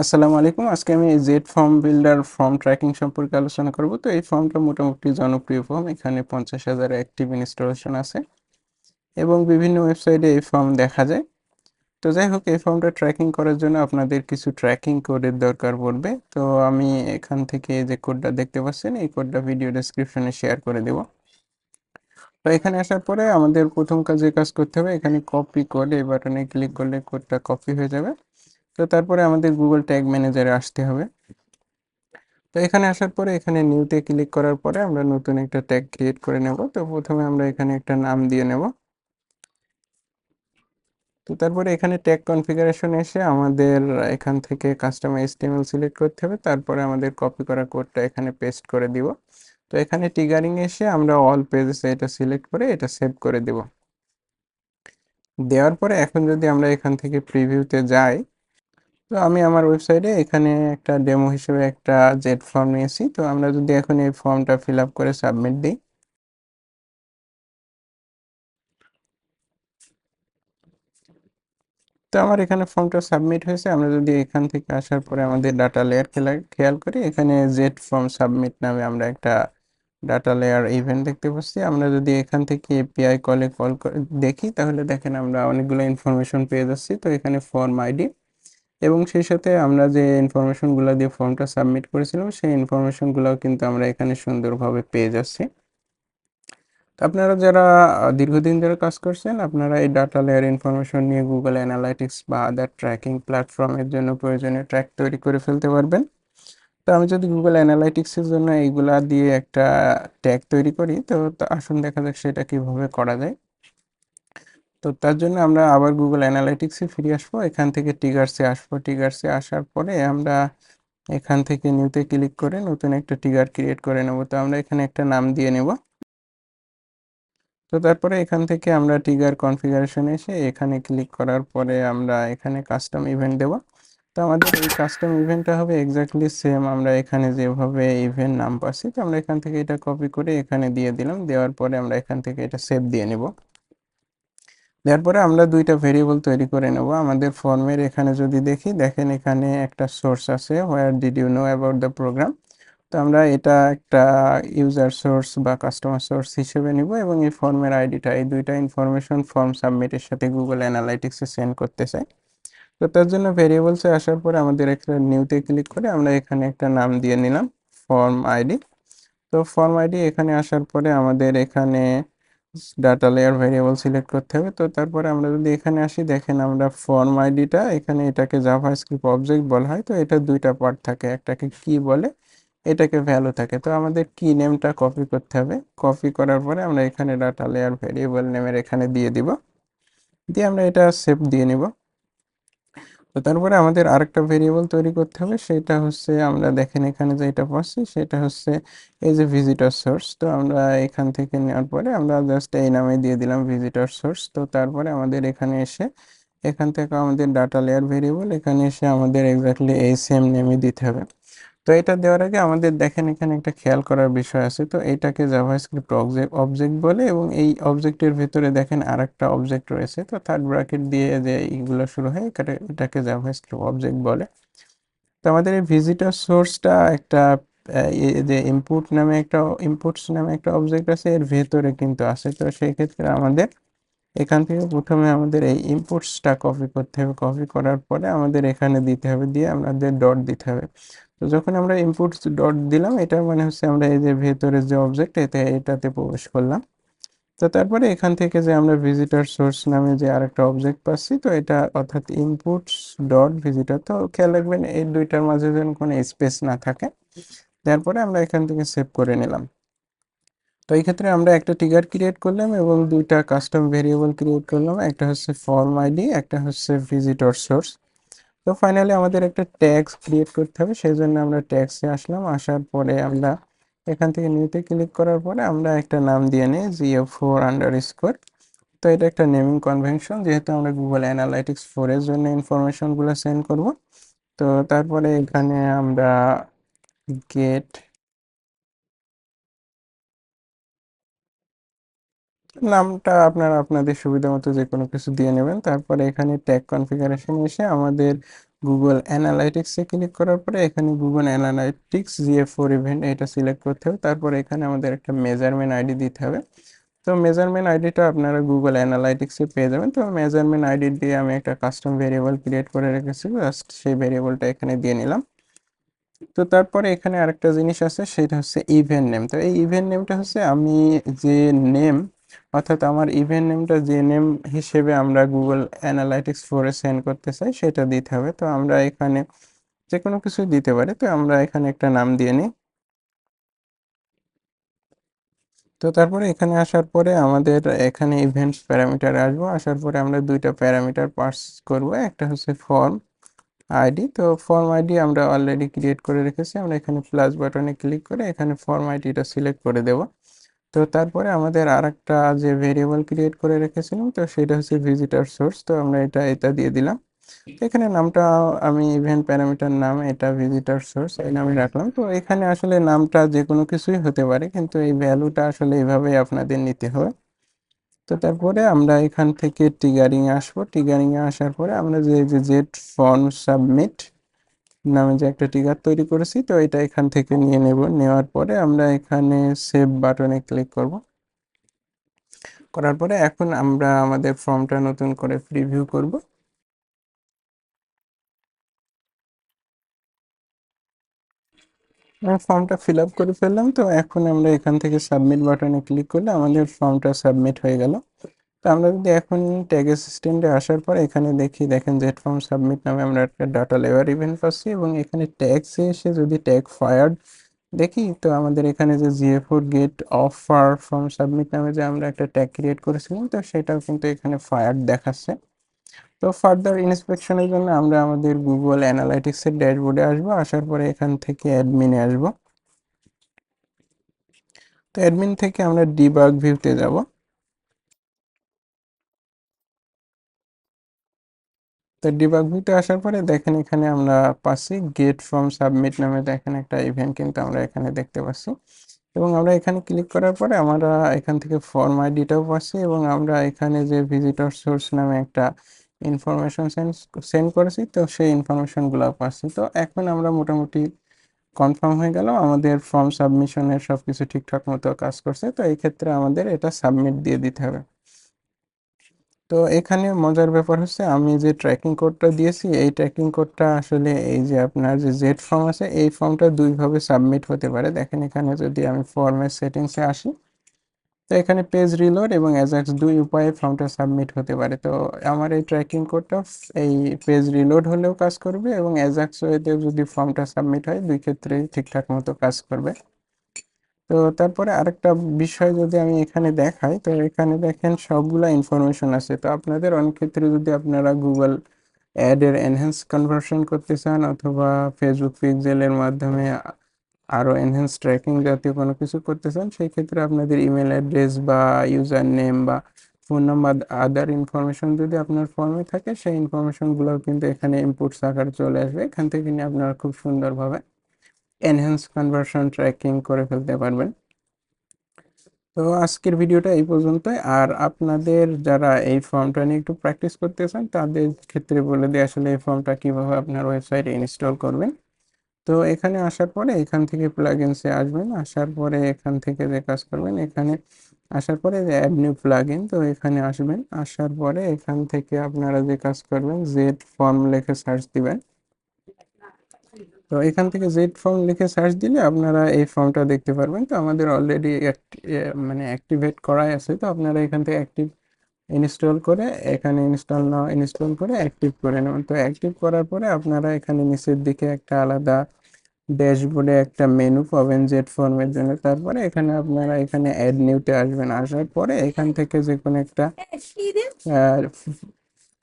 আসসালামু আলাইকুম। আজকে আমি Z form builder form tracking সম্পর্কে আলোচনা করব। তো এই ফর্মটা মোটামুটি জনপ্রিয় ফর্ম। এখানে 50,000 অ্যাক্টিভ ইনস্টলেশন আছে এবং বিভিন্ন ওয়েবসাইটে এই ফর্ম দেখা যায়। তো যাই হোক, এই ফর্মটা ট্র্যাকিং করার জন্য আপনাদের কিছু ট্র্যাকিং কোডের দরকার পড়বে। তো আমি এখান থেকে যে কোডটা দেখতে পাচ্ছেন, এই কোডটা ভিডিও ডেসক্রিপশনে শেয়ার করে দেব। তো এখানে আসার পরে আমাদের প্রথম যে কাজ করতে হবে, এখানে কপি কোড, এই বাটনে ক্লিক করলে কোডটা কপি হয়ে যাবে। তো তারপরে আমাদের গুগল ট্যাগ ম্যানেজারে আসতে হবে। তো এখানে আসার পরে এখানে নিউতে ক্লিক করার পরে আমরা নতুন একটা ট্যাগ ক্রিয়েট করে নেব। তো প্রথমে আমরা এখানে একটা নাম দিয়ে নেব। তো তারপরে এখানে ট্যাগ কনফিগারেশন এসে আমাদের এখান থেকে কাস্টম এইচটিএমএল সিলেক্ট করতে হবে। তারপরে আমাদের কপি করা কোডটা এখানে পেস্ট করে দিব। তো এখানে ট্রিগারিং এসে আমরা অল পেজেস এটা সিলেক্ট করে এটা সেভ করে দেব। দেওয়ার পরে এখন যদি আমরা এখান থেকে প্রিভিউতে যাই, তো আমি আমার ওয়েবসাইটে এখানে একটা ডেমো হিসেবে একটা জেড ফর্ম নিয়েছি। তো আমরা যদি এখন এই ফর্মটা ফিল আপ করে সাবমিট দিই, তো আমার এখানে ফর্মটা সাবমিট হয়েছে। আমরা যদি এখান থেকে আসার পরে আমাদের ডাটা লেয়ার খেয়াল করি, এখানে জেড ফর্ম সাবমিট নামে আমরা একটা ডাটা লেয়ার ইভেন্ট দেখতে পাচ্ছি। আমরা যদি এখান থেকে এপিআই কল করে দেখি, তাহলে দেখেন আমরা অনেকগুলো ইনফরমেশন পেয়ে যাচ্ছি। তো এখানে ফর্ম আইডি এবং সেই সাথে আমরা যে ইনফরমেশনগুলো দিয়ে ফর্মটা সাবমিট করেছিলাম, সেই ইনফরমেশনগুলোও কিন্তু আমরা এখানে সুন্দরভাবে পেয়ে যাচ্ছি। তো আপনারা যারা দীর্ঘদিন ধরে কাজ করছেন, আপনারা এই ডাটা লেয়ার ইনফরমেশন নিয়ে গুগল অ্যানালাইটিক্স বা আদার ট্র্যাকিং প্ল্যাটফর্মের জন্য প্রয়োজনীয় ট্র্যাক তৈরি করে ফেলতে পারবেন। তো আমি যদি গুগল অ্যানালাইটিক্সের জন্য এইগুলা দিয়ে একটা ট্যাগ তৈরি করি, তো আসুন দেখা যাক সেটা কিভাবে করা যায়। তো তার জন্য আমরা আবার গুগল অ্যানালাইটিক্সে ফিরে আসবো। এখান থেকে ট্রিগার্সে আসবো। ট্রিগার্সে আসার পরে আমরা এখান থেকে নিউতে ক্লিক করে নতুন একটা ট্রিগার ক্রিয়েট করে নেব। তো আমরা এখানে একটা নাম দিয়ে নেব। তো তারপরে এখান থেকে আমরা ট্রিগার কনফিগারেশন এসে এখানে ক্লিক করার পরে আমরা এখানে কাস্টম ইভেন্ট দেব। তো আমাদের এই কাস্টম ইভেন্টটা হবে এক্স্যাক্টলি সেম আমরা এখানে যেভাবে ইভেন্ট নাম পাচ্ছি। তো আমরা এখান থেকে এটা কপি করে এখানে দিয়ে দিলাম। দেওয়ার পরে আমরা এখান থেকে এটা সেভ দিয়ে নেব। দেওয়ার পরে আমরা দুইটা ভেরিয়েবল তৈরি করে নেব। আমাদের ফর্মের এখানে যদি দেখি, দেখেন এখানে একটা সোর্স আছে, where did you know about the program. তো আমরা এটা একটা ইউজার সোর্স বা কাস্টমার সোর্স হিসেবে নিব এবং এই ফর্মের আইডিটা, এই দুইটা ইনফরমেশন ফর্ম সাবমিটের সাথে গুগল অ্যানালাইটিক্সে সেন্ড করতে চাই। তো তার জন্য ভেরিয়েবলসে আসার পরে আমাদের একটা নিউতে ক্লিক করে আমরা এখানে একটা নাম দিয়ে নিলাম, ফর্ম আইডি। তো ফর্ম আইডি এখানে আসার পরে আমাদের এখানে ডাটা লেয়ার ভেরিয়েবল সিলেক্ট করতে হবে। তো তারপরে আমরা যদি এখানে আসি, দেখেন আমরা ফর্ম আইডিটা এখানে এটাকে জাভাস্ক্রিপ্ট অবজেক্ট বলা হয়। তো এটা দুইটা পার্ট থাকে, একটাকে কি বলে, এটাকে ভ্যালু থাকে। তো আমাদের কি নেমটা কপি করতে হবে। কপি করার পরে আমরা এখানে ডাটা লেয়ার ভেরিয়েবল নেমের এখানে দিয়ে দিব। দিয়ে আমরা এটা সেভ দিয়ে নিব। তো তারপরে আমাদের আরেকটা ভেরিয়েবল তৈরি করতে হবে। সেটা হচ্ছে, আমরা দেখেন এখানে যেটা পাচ্ছি সেটা হচ্ছে এই যে ভিজিটর সোর্স। তো আমরা এখান থেকে নেওয়ার পরে আমরা জাস্ট এই নামে দিয়ে দিলাম ভিজিটর সোর্স। তো তারপরে আমাদের এখানে এসে এখান থেকে আমাদের ডাটা লেয়ার ভেরিয়েবল এখানে এসে আমাদের এক্স্যাক্টলি এই সেম নেমই দিতে হবে। তো এটা দেওয়ার আগে আমাদের দেখেন এখানে একটা খেয়াল করার বিষয় আছে। তো এটাকে জাভাস্ক্রিপ্ট অবজেক্ট বলে এবং এই অবজেক্টের ভিতরে দেখেন আরেকটা অবজেক্ট রয়েছে। তো থার্ড ব্র্যাকেট দিয়ে যে এইগুলো শুরু হয়, এটাকে জাভাস্ক্রিপ্ট অবজেক্ট বলে। তো আমাদের এই ভিজিটর সোর্সটা একটা এই যে ইনপুটস নামে একটা অবজেক্ট আছে, এর ভেতরে কিন্তু আছে। তো সেই ক্ষেত্রে আমাদের এখান থেকে প্রথমে আমাদের এই ইনপুটসটা কপি করতে হবে। কপি করার পরে আমাদের এখানে দিতে হবে, দিয়ে আমাদের ডট দিতে হবে। তো যখন আমরা ইনপুটস ডট দিলাম, এটার মানে হচ্ছে আমরা এই যে ভেতরের যে অবজেক্ট এটাতে প্রবেশ করলাম। তো তারপরে এখান থেকে যে আমরা ভিজিটর সোর্স নামে যে আরেকটা অবজেক্ট পাচ্ছি, তো এটা অর্থাৎ ইনপুটস ডট ভিজিটর। তো খেয়াল রাখবেন এই দুইটার মাঝে যেন কোনো স্পেস না থাকে। তারপরে আমরা এখান থেকে সেভ করে নিলাম। তো এই ক্ষেত্রে আমরা একটা ট্রিগার ক্রিয়েট করলাম এবং দুইটা কাস্টম ভেরিয়েবল ক্রিয়েট করলাম, একটা হচ্ছে ফর্ম আইডি, একটা হচ্ছে ভিজিটর সোর্স। তো ফাইনালি আমাদের একটা ট্যাগস ক্রিয়েট করতে হবে, সেই জন্য আমরা ট্যাগসে আসলাম। আসার পরে আমরা এখান থেকে নিউতে ক্লিক করার পরে আমরা একটা নাম দিয়ে নিই GF4_। তো এটা একটা নেমিং কনভেনশন, যেহেতু আমরা গুগল অ্যানালাইটিক্স 4 এর জন্য ইনফরমেশনগুলো সেন্ড করব। তো তারপরে এখানে আমরা গেট নামটা আপনারা আপনাদের সুবিধা মতো যে কোনো কিছু দিয়ে নেবেন। তারপরে এখানে ট্যাগ কনফিগারেশন এসে আমাদের গুগল অ্যানালাইটিক্সে ক্লিক করার পরে এখানে গুগল অ্যানালাইটিক্স GA4 ইভেন্ট এটা সিলেক্ট করতে হবে। তারপরে এখানে আমাদের একটা মেজারমেন্ট আইডি দিতে হবে। তো মেজারমেন্ট আইডিটা আপনারা গুগল অ্যানালাইটিক্সে পেয়ে যাবেন। তো মেজারমেন্ট আইডি দিয়ে আমি একটা কাস্টম ভেরিয়েবল ক্রিয়েট করে রেখেছি, জাস্ট সেই ভেরিয়েবলটা এখানে দিয়ে নিলাম। তো তারপরে এখানে আরেকটা জিনিস আছে, সেটা হচ্ছে ইভেন্ট নেম। তো এই ইভেন্ট নেমটা হচ্ছে আমি যে নেম, অর্থাৎ আমার ইভেন্ট নেমটা যে নেম হিসেবে আমরা গুগল অ্যানালাইটিক্স 4-এ সেন্ড করতে চাই সেটা দিতে হবে। তো আমরা এখানে যে কোনো কিছু দিতে পারি। তো আমরা এখানে একটা নাম দিয়ে নিই। তো তারপরে এখানে আসার পরে আমাদের এখানে ইভেন্টস প্যারামিটার আসবো, আসার পরে আমরা দুইটা প্যারামিটার পাস করব। একটা হচ্ছে ফর্ম আইডি। তো ফর্ম আইডি আমরা অলরেডি ক্রিয়েট করে রেখেছি, আমরা এখানে প্লাস বাটনে ক্লিক করে এখানে ফর্ম আইডিটা সিলেক্ট করে দেব। তো তারপরে আমাদের আরেকটা যে ভেরিয়েবল ক্রিয়েট করে রেখেছিলাম, তো সেটা হচ্ছে ভিজিটর সোর্স। তো আমরা এটা দিয়ে দিলাম। তো এখানে নামটা আমি ইভেন্ট প্যারামিটার নাম এটা ভিজিটর সোর্স এই নামে রাখলাম। তো এখানে আসলে নামটা যে কোনো কিছুই হতে পারে, কিন্তু এই ভ্যালুটা আসলে এইভাবেই আপনাদের নিতে হবে। তো তারপরে আমরা এখান থেকে ট্রিগারিং এ আসবো। ট্রিগারিং এ আসার পরে আমরা যে জেট ফর্ম সাবমিট নামে যে একটা ট্রিগার তৈরি করেছি, তো এটা এখান থেকে নিয়ে নেব। নেওয়ার পরে আমরা এখানে সেভ বাটনে ক্লিক করব। করার পরে এখন আমরা আমাদের ফর্মটা নতুন করে প্রিভিউ করব। ফর্মটা ফিল আপ করে ফেললাম। তো এখন আমরা এখান থেকে সাবমিট বাটনে ক্লিক করলে আমাদের ফর্মটা সাবমিট হয়ে গেল। তো আমরা যদি এখন ট্যাগ অ্যাসিস্ট্যান্টে আসার পর এখানে দেখি, দেখেন জেট ফর্ম সাবমিট নামে আমরা একটা ডাটা লেয়ার ইভেন্ট পাচ্ছি, এবং এখানে ট্যাগসে এসে যদি ট্যাগ ফায়ার্ড দেখি, তো আমাদের এখানে যে GA4 gate offer form submit নামে যে আমরা একটা ট্যাগ ক্রিয়েট করেছিলাম, তো সেটাও কিন্তু এখানে ফায়ার্ড দেখাচ্ছে। তো ফার্দার ইন্সপেকশনের জন্য আমরা আমাদের গুগল অ্যানালাইটিক্সের ড্যাশবোর্ডে আসবো, আসার পরে এখান থেকে অ্যাডমিনে আসবো। তো অ্যাডমিন থেকে আমরা ডিবাগ ভিউতে যাব। তো ডিবাগ ভিউতে আসার পরে দেখেন এখানে আমরা পাচ্ছি গেট ফ্রম সাবমিট নামে দেখেন একটা ইভেন্ট কিন্তু আমরা এখানে দেখতে পাচ্ছি, এবং আমরা এখানে ক্লিক করার পরে আমরা এখান থেকে ফর্ম আইডিটাও পাচ্ছি, এবং আমরা এখানে যে ভিজিটর সোর্স নামে একটা ইনফরমেশন সেন্ড করেছি, তো সেই ইনফরমেশনগুলো পাচ্ছি। তো এখন আমরা মোটামুটি কনফার্ম হয়ে গেল আমাদের ফর্ম সাবমিশনের সব কিছু ঠিকঠাক মতো কাজ করছে। তো এই ক্ষেত্রে আমাদের এটা সাবমিট দিয়ে দিতে হবে। তো এখানে মজার ব্যাপার হচ্ছে আমি যে ট্র্যাকিং কোডটা দিয়েছি, এই ট্র্যাকিং কোডটা আসলে এই যে আপনার যে জেড ফর্ম আছে এই ফর্মটা দুইভাবে সাবমিট হতে পারে। দেখেন এখানে যদি আমি ফর্মের সেটিংসে আসি, তো এখানে পেজ রিলোড এবং অ্যাজাক্স দুই উপায়ে ফর্মটা সাবমিট হতে পারে। তো আমার এই ট্র্যাকিং কোডটা এই পেজ রিলোড হলেও কাজ করবে, এবং অ্যাজাক্স ওয়েতেও যদি ফর্মটা সাবমিট হয়, দুই ক্ষেত্রেই ঠিকঠাক মতো কাজ করবে। তো তারপরে আরেকটা বিষয় যদি আমি এখানে দেখাই, তো এখানে দেখেন সবগুলা ইনফরমেশন আছে। তো আপনাদের অনেক ক্ষেত্রে যদি আপনারা গুগল অ্যাডের এনহ্যান্স কনভার্সন করতে চান, অথবা ফেসবুক পিক্সেলের মাধ্যমে আরও এনহ্যান্স ট্র্যাকিং জাতীয় কোনো কিছু করতে চান, সেই ক্ষেত্রে আপনাদের ইমেল অ্যাড্রেস বা ইউজার নেম বা ফোন নাম্বার আদার ইনফরমেশন যদি আপনার ফর্মে থাকে, সেই ইনফরমেশনগুলোও কিন্তু এখানে ইনপুটস আকারে চলে আসবে। এখান থেকে নিয়ে আপনারা খুব সুন্দরভাবে এনহ্যান্স কনভার্সন ট্র্যাকিং করে ফেলতে পারবেন। তো আজকের ভিডিওটা এই পর্যন্তই। আর আপনাদের যারা এই ফর্মটা নিয়ে একটু প্র্যাকটিস করতে চান, তাদের ক্ষেত্রে বলে দিই আসলে এই ফর্মটা কিভাবে আপনার ওয়েবসাইটে ইনস্টল করবেন। তো এখানে আসার পরে এখান থেকে প্লাগইনসে আসবেন, আসার পরে এখান থেকে যে কাজ করবেন, এখানে আসার পরে যে অ্যাড নিউ প্লাগইন, তো এখানে আসবেন। আসার পরে এখান থেকে আপনারা যে কাজ করবেন, জেড ফর্ম লিখে সার্চ দিবেন। তো এখান থেকে জেড ফর্ম লিখে সার্চ দিলে আপনারা এই ফর্মটা দেখতে পারবেন। তো আমাদের অলরেডি মানে অ্যাক্টিভেট করাই আছে। তো আপনারা এখান থেকে অ্যাক্টিভ ইনস্টল করে, এখানে ইনস্টল করে অ্যাক্টিভ করে নেবেন। তো অ্যাক্টিভ করার পরে আপনারা এখানে নিচের দিকে একটা আলাদা ড্যাশবোর্ডে একটা মেনু পাবেন জেড ফর্মের জন্য। তারপরে এখানে আপনারা এখানে অ্যাড নিউতে আসবেন, আসার পরে এখান থেকে যে কোনো একটা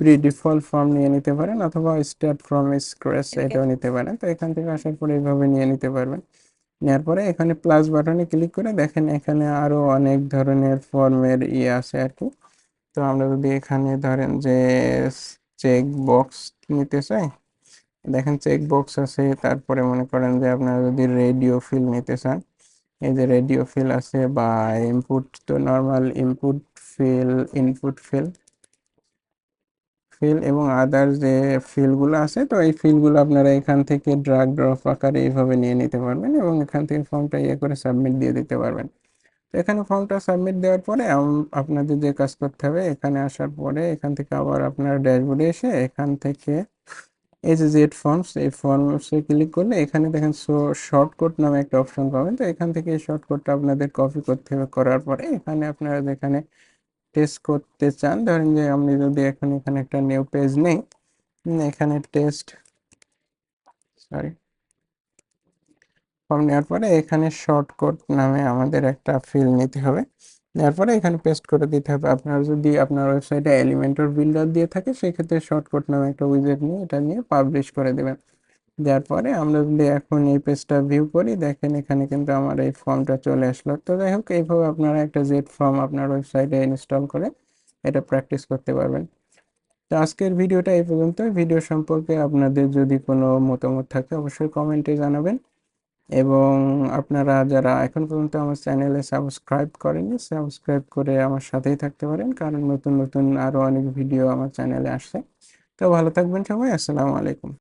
প্রি ডিফল্ট ফর্ম নিয়ে নিতে পারেন, অথবা স্টার্ট ফ্রম স্ক্র্যাচ এটাও নিতে পারেন। তো এখান থেকে আসার পরে এইভাবে নিয়ে নিতে পারবেন। নেওয়ার পরে এখানে প্লাস বাটনে ক্লিক করে দেখেন এখানে আরো অনেক ধরনের ফর্মের আছে আর কি। তো আমরা যদি এখানে ধরেন যে চেক বক্স নিতে চাই, দেখেন চেক বক্স আছে। তারপরে মনে করেন যে আপনারা যদি রেডিও ফিল নিতে চান, এই যে রেডিও ফিল আছে, বা ইনপুট, তো normal input fill, input fill fill এবং আদার যে ফিলগুলো আছে, তো এই ফিলগুলো আপনারা এখান থেকে ড্রাগ ড্রপ আকারে এইভাবে নিয়ে নিতে পারবেন এবং এখান থেকে ফর্মটা ইয়ে করে সাবমিট দিয়ে দিতে পারবেন। তো এখানে ফর্মটা সাবমিট দেওয়ার পরে আপনাদের যে কাজ করতে হবে, এখানে আসার পরে এখান থেকে আবার আপনার ড্যাশবোর্ডে এসে এখান থেকে এই যে জেড ফর্মস, এই ফর্মসে ক্লিক করলে এখানে দেখেন শর্টকাট নামে একটা অপশন পাবেন। তো এখান থেকে এই শর্টকাটটা আপনাদের কপি করতে হবে, করার পরে এখানে আপনারা যেখানে টেস্ট করতে চান, ধরেন যে আমি যদি এখন এখানে একটা নিউ পেজ নেই, এখানে টেস্ট সরি ফর্ম নেওয়ার পরে এখানে শর্টকাট নামে আমাদের একটা ফিল নিতে হবে। নেওয়ার পরে এখানে পেস্ট করে দিতে হবে। আপনার যদি আপনার ওয়েবসাইটে এলিমেন্টর বিল্ডার দিয়ে থাকে, সেক্ষেত্রে শর্টকাট নামে একটা উইজেট নিয়ে এটা নিয়ে পাবলিশ করে দেবেন। দেওয়ার পরে আমরা যদি এখন এই পেজটা ভিউ করি, দেখেন এখানে কিন্তু আমার এই ফর্মটা চলে আসলো। তো যাই হোক, এইভাবে আপনারা একটা জেড ফর্ম আপনার ওয়েবসাইটে ইনস্টল করে এটা প্র্যাকটিস করতে পারবেন। তো আজকের ভিডিওটা এই পর্যন্ত। ভিডিও সম্পর্কে আপনাদের যদি কোনো মতামত থাকে অবশ্যই কমেন্টে জানাবেন, এবং আপনারা যারা এখন পর্যন্ত আমার চ্যানেলে সাবস্ক্রাইব করেননি, সাবস্ক্রাইব করে আমার সাথেই থাকতে পারেন, কারণ নতুন নতুন আরও অনেক ভিডিও আমার চ্যানেলে আসছে। তো ভালো থাকবেন সবাই, আসসালামু আলাইকুম।